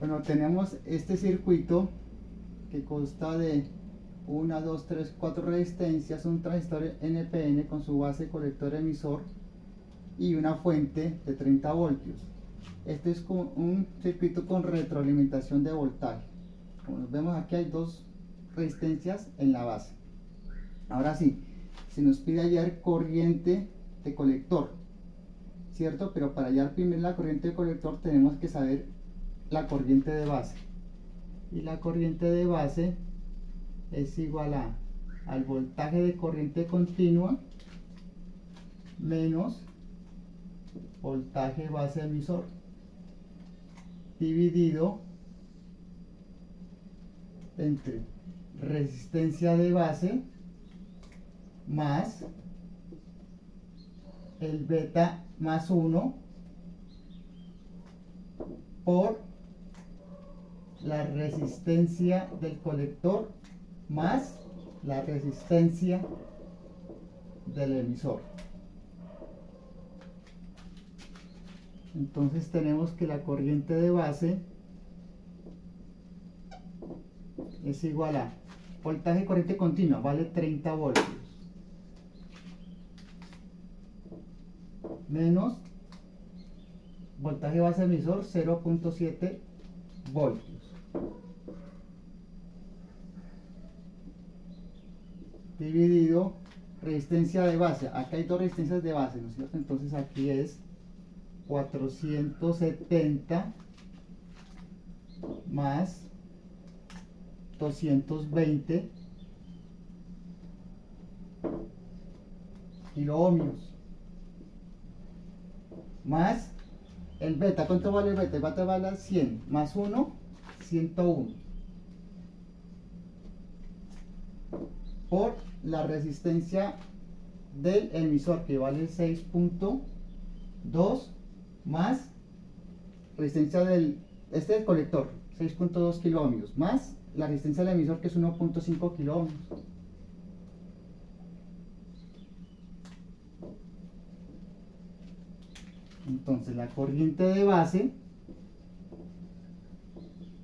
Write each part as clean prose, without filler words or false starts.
Bueno, tenemos este circuito que consta de 1, 2, 3, 4 resistencias, un transistor NPN con su base colector emisor y una fuente de 30 voltios. Este es como un circuito con retroalimentación de voltaje. Como vemos aquí hay dos resistencias en la base. Ahora sí, se nos pide hallar corriente de colector, ¿cierto? Pero para hallar primero la corriente de colector tenemos que saber la corriente de base. Y la corriente de base es igual al voltaje de corriente continua menos voltaje base emisor dividido entre resistencia de base más el beta más 1 por la resistencia del colector más la resistencia del emisor. Entonces tenemos que la corriente de base es igual a voltaje corriente continua, vale 30 voltios, menos voltaje base emisor 0.7 voltios. Dividido resistencia de base. Acá hay dos resistencias de base, ¿no es cierto? Entonces aquí es 470 más 220 kilo ohmios más el beta. ¿Cuánto vale el beta? El beta vale 100 más 1, 101 por la resistencia del emisor, que vale 6.2 más resistencia del colector 6.2 kilo ohmios más la resistencia del emisor, que es 1.5 kilo ohmios. Entonces la corriente de base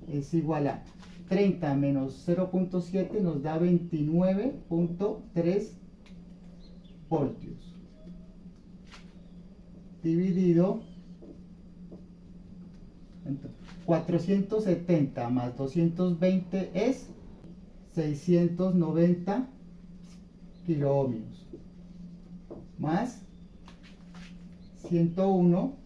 es igual a 30 menos 0.7 nos da 29.3 voltios dividido 470 más 220 es 690 kilo ohmios más 101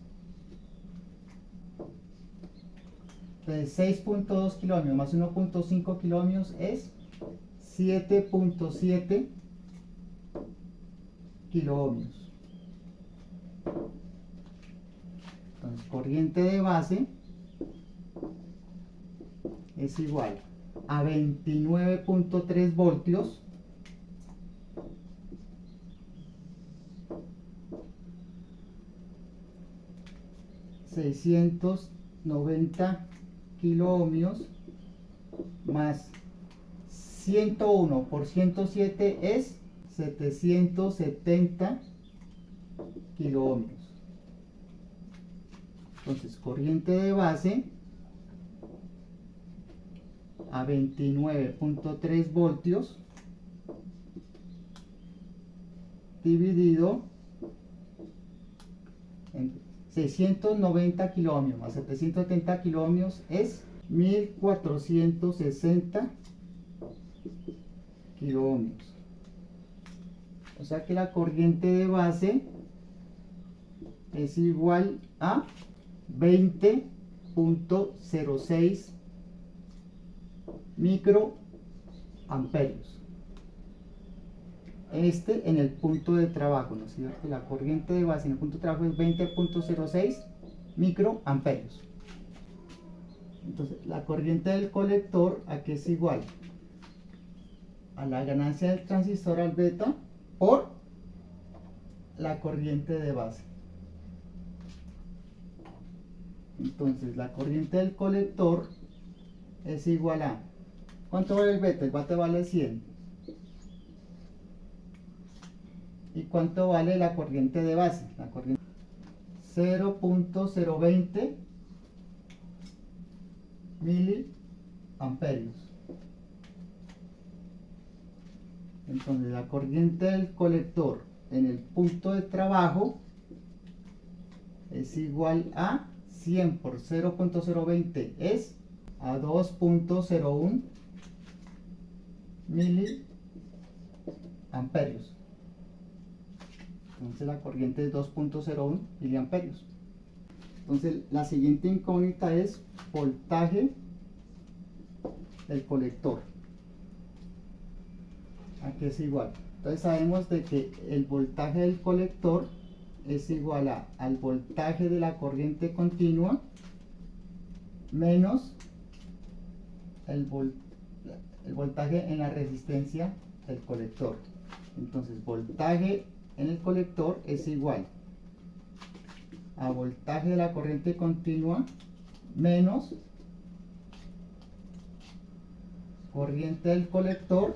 de 6.2 kilo ohmios más 1.5 kilo ohmios es 7.7 kilo ohmios. Entonces corriente de base es igual a 29.3 voltios ,690 kilo ohmios más 101 por 107 es 770 kilo ohmios. Entonces corriente de base a 29.3 voltios dividido en 690 kilo ohmios más 770 kilo ohmios es 1460 kilo ohmios. O sea que la corriente de base es igual a 20.06 microamperios. En el punto de trabajo, ¿no es cierto? La corriente de base en el punto de trabajo es 20.06 microamperios. Entonces, la corriente del colector aquí es igual a la ganancia del transistor al beta por la corriente de base. Entonces, la corriente del colector es igual a, ¿cuánto vale el beta? El beta vale 100. ¿Y cuánto vale la corriente de base? La corriente 0.020 miliamperios. Entonces la corriente del colector en el punto de trabajo es igual a 100 por 0.020 es a 2.01 miliamperios. Entonces la corriente es 2.01 miliamperios. Entonces la siguiente incógnita es voltaje del colector. Aquí es igual. Entonces sabemos de que el voltaje del colector es igual al voltaje de la corriente continua menos el voltaje en la resistencia del colector. Entonces voltaje en el colector es igual a voltaje de la corriente continua menos corriente del colector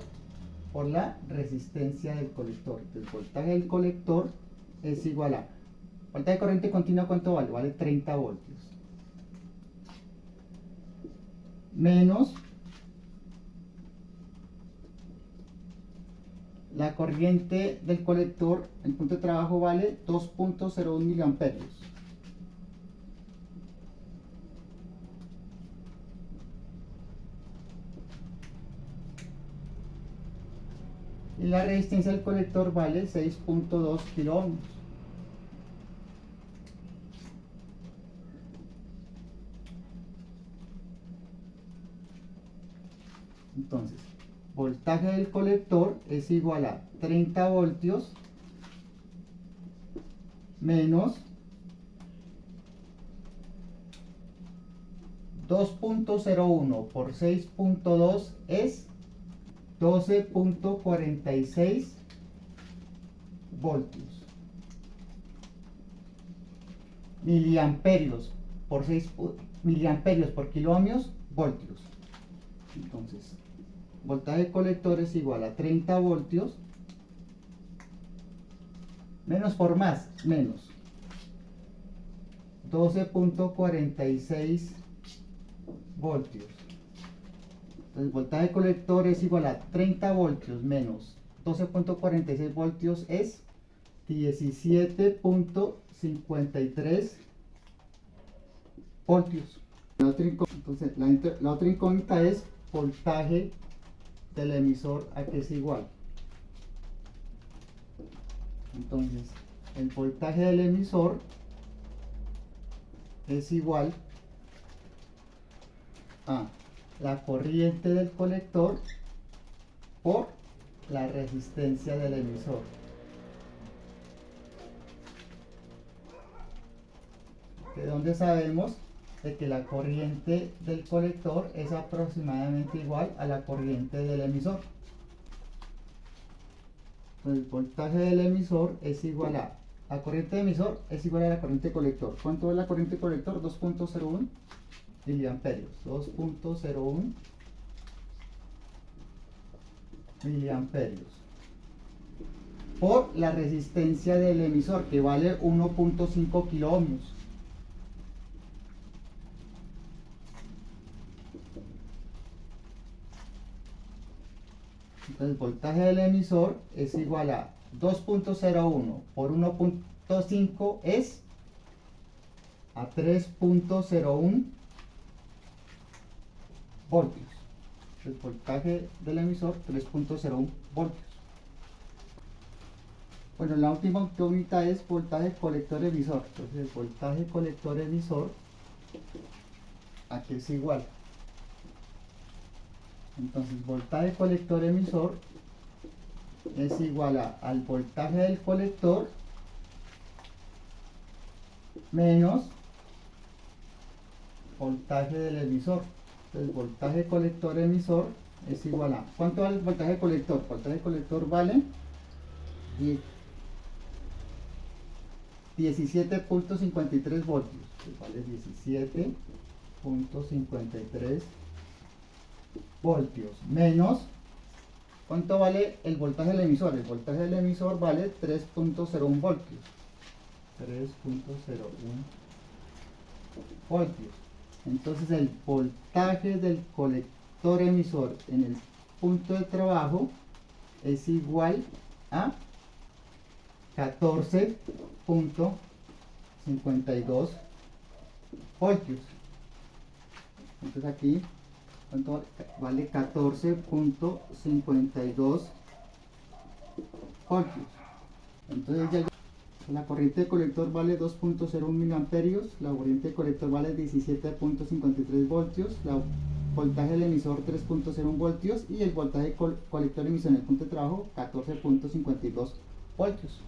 por la resistencia del colector. Entonces voltaje del colector es igual a voltaje de corriente continua. ¿Cuánto vale? Vale 30 voltios menos la corriente del colector, el punto de trabajo vale 2.01 miliamperios. Y la resistencia del colector vale 6.2 kilo ohms. Entonces, voltaje del colector es igual a 30 voltios menos 2.01 por 6.2 es 12.46 voltios. Miliamperios por 6 miliamperios por kilo ohmios voltios. Entonces, voltaje de colector es igual a 30 voltios menos por más, menos 12.46 voltios. Entonces, voltaje de colector es igual a 30 voltios menos 12.46 voltios es 17.53 voltios. Entonces, la otra incógnita es voltaje del emisor, a que es igual. Entonces, el voltaje del emisor es igual a la corriente del colector por la resistencia del emisor. De donde sabemos de que la corriente del colector es aproximadamente igual a la corriente del emisor. Entonces, el voltaje del emisor es igual a la corriente de emisor es igual a la corriente colector. ¿Cuánto es la corriente colector? 2.01 miliamperios. 2.01 miliamperios por la resistencia del emisor, que vale 1.5 kilo ohmios. Entonces, el voltaje del emisor es igual a 2.01 por 1.5 es a 3.01 voltios. El voltaje del emisor 3.01 voltios. Bueno, la última incógnita es voltaje colector emisor. Entonces, el voltaje colector emisor, ¿a qué es igual? Entonces, voltaje colector emisor es igual al voltaje del colector menos voltaje del emisor. Entonces, voltaje colector emisor es igual a, ¿cuánto vale el voltaje colector? El voltaje colector vale 17.53 voltios. Entonces, vale 17.53 voltios menos, ¿cuánto vale el voltaje del emisor? El voltaje del emisor vale 3.01 voltios. 3.01 voltios Entonces el voltaje del colector emisor en el punto de trabajo es igual a 14.52 voltios. Entonces aquí, ¿cuánto vale? 14.52 voltios. Entonces ya la corriente de colector vale 2.01 miliamperios, la corriente de colector vale 17.53 voltios, la voltaje del emisor 3.01 voltios y el voltaje colector emisor en el punto de trabajo 14.52 voltios.